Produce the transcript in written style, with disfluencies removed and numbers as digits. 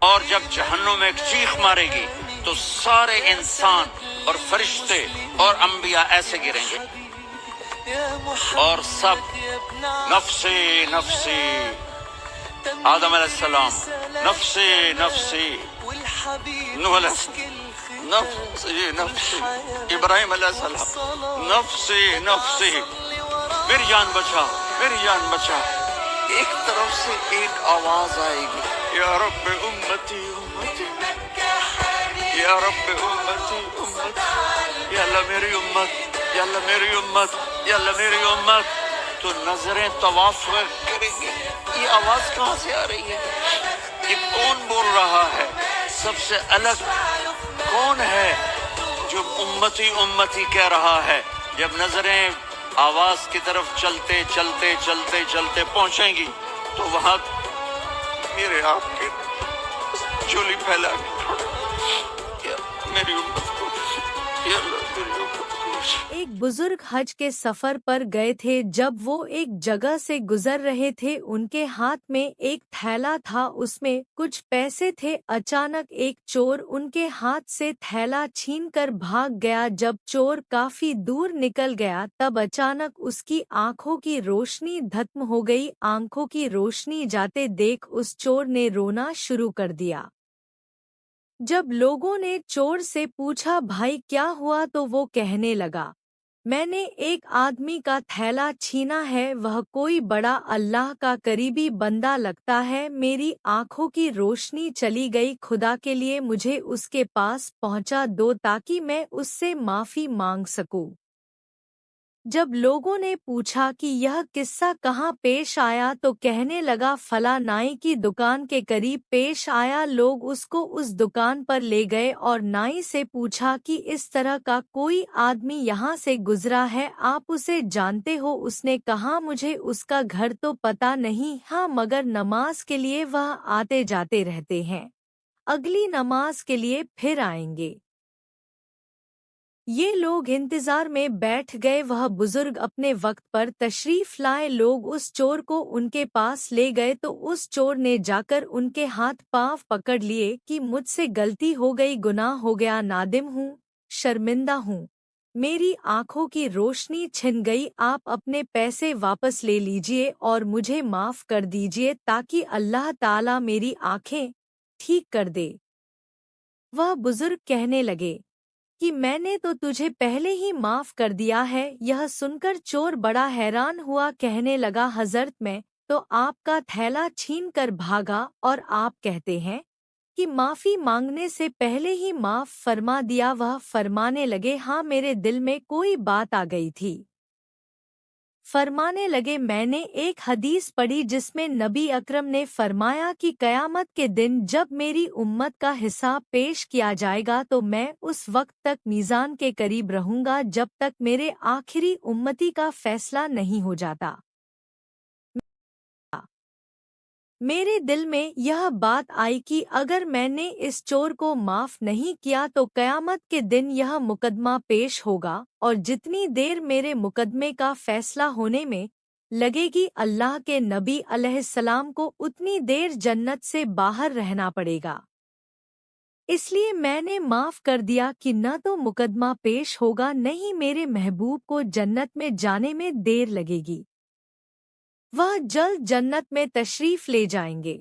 اور جب جہنم ایک چیخ مارے گی تو سارے انسان اور فرشتے اور انبیاء ایسے گریں گے اور سب نفسی نفسی، آدم علیہ السلام نفسی نفسی، نوح علیہ السلام نفسی نفسی، ابراہیم علیہ السلام نفسی نفسی، میری جان بچا میری جان بچا۔ ایک طرف سے ایک آواز آئے گی، یا رب امتی امتی، یا رب امتی امتی، یا اللہ میری امت، یا اللہ میری امت، یا اللہ میری امت۔ تو نظریں طواف کریں گے، یہ آواز کہاں سے آ رہی ہے؟ یہ کون بول رہا ہے؟ سب سے الگ کون ہے جو امتی امتی کہہ رہا ہے؟ جب نظریں آواز کی طرف چلتے چلتے چلتے چلتے پہنچیں گی تو وہاں میرے آپ کے چولی پھیلا کے میری امت کو، یا اللہ میری امت کو۔ ایک بزرگ حج کے سفر پر گئے تھے۔ جب وہ ایک جگہ سے گزر رہے تھے ان کے ہاتھ میں ایک تھیلا تھا، اس میں کچھ پیسے تھے۔ اچانک ایک چور ان کے ہاتھ سے تھیلا چھین کر بھاگ گیا۔ جب چور کافی دور نکل گیا تب اچانک اس کی آنکھوں کی روشنی ختم ہو گئی۔ آنکھوں کی روشنی جاتے دیکھ اس چور نے رونا شروع کر دیا۔ جب لوگوں نے چور سے پوچھا بھائی کیا ہوا تو وہ کہنے لگا، میں نے ایک آدمی کا تھیلا چھینا ہے، وہ کوئی بڑا اللہ کا قریبی بندہ لگتا ہے، میری آنکھوں کی روشنی چلی گئی، خدا کے لیے مجھے اس کے پاس پہنچا دو تاکہ میں اس سے معافی مانگ سکوں۔ جب لوگوں نے پوچھا کہ یہ قصہ کہاں پیش آیا تو کہنے لگا فلاں نائی کی دکان کے قریب پیش آیا۔ لوگ اس کو اس دکان پر لے گئے اور نائی سے پوچھا کہ اس طرح کا کوئی آدمی یہاں سے گزرا ہے، آپ اسے جانتے ہو؟ اس نے کہا مجھے اس کا گھر تو پتہ نہیں، ہاں مگر نماز کے لیے وہ آتے جاتے رہتے ہیں، اگلی نماز کے لیے پھر آئیں گے۔ یہ لوگ انتظار میں بیٹھ گئے۔ وہ بزرگ اپنے وقت پر تشریف لائے۔ لوگ اس چور کو ان کے پاس لے گئے تو اس چور نے جا کر ان کے ہاتھ پاؤں پکڑ لیے کہ مجھ سے غلطی ہو گئی، گناہ ہو گیا، نادم ہوں، شرمندہ ہوں، میری آنکھوں کی روشنی چھن گئی، آپ اپنے پیسے واپس لے لیجئے اور مجھے معاف کر دیجئے تاکہ اللہ تعالیٰ میری آنکھیں ٹھیک کر دے۔ وہ بزرگ کہنے لگے کہ میں نے تو تجھے پہلے ہی معاف کر دیا ہے۔ یہ سن کر چور بڑا حیران ہوا، کہنے لگا حضرت میں تو آپ کا تھیلا چھین کر بھاگا اور آپ کہتے ہیں کہ معافی مانگنے سے پہلے ہی معاف فرما دیا۔ وہ فرمانے لگے ہاں میرے دل میں کوئی بات آ گئی تھی۔ فرمانے لگے میں نے ایک حدیث پڑھی جس میں نبی اکرم نے فرمایا کہ قیامت کے دن جب میری امت کا حساب پیش کیا جائے گا تو میں اس وقت تک میزان کے قریب رہوں گا جب تک میرے آخری امتی کا فیصلہ نہیں ہو جاتا۔ میرے دل میں یہ بات آئی کہ اگر میں نے اس چور کو معاف نہیں کیا تو قیامت کے دن یہ مقدمہ پیش ہوگا اور جتنی دیر میرے مقدمے کا فیصلہ ہونے میں لگے گی اللہ کے نبی علیہ السلام کو اتنی دیر جنت سے باہر رہنا پڑے گا، اس لیے میں نے معاف کر دیا کہ نہ تو مقدمہ پیش ہوگا نہیں میرے محبوب کو جنت میں جانے میں دیر لگے گی، وہ جلد جنت میں تشریف لے جائیں گے۔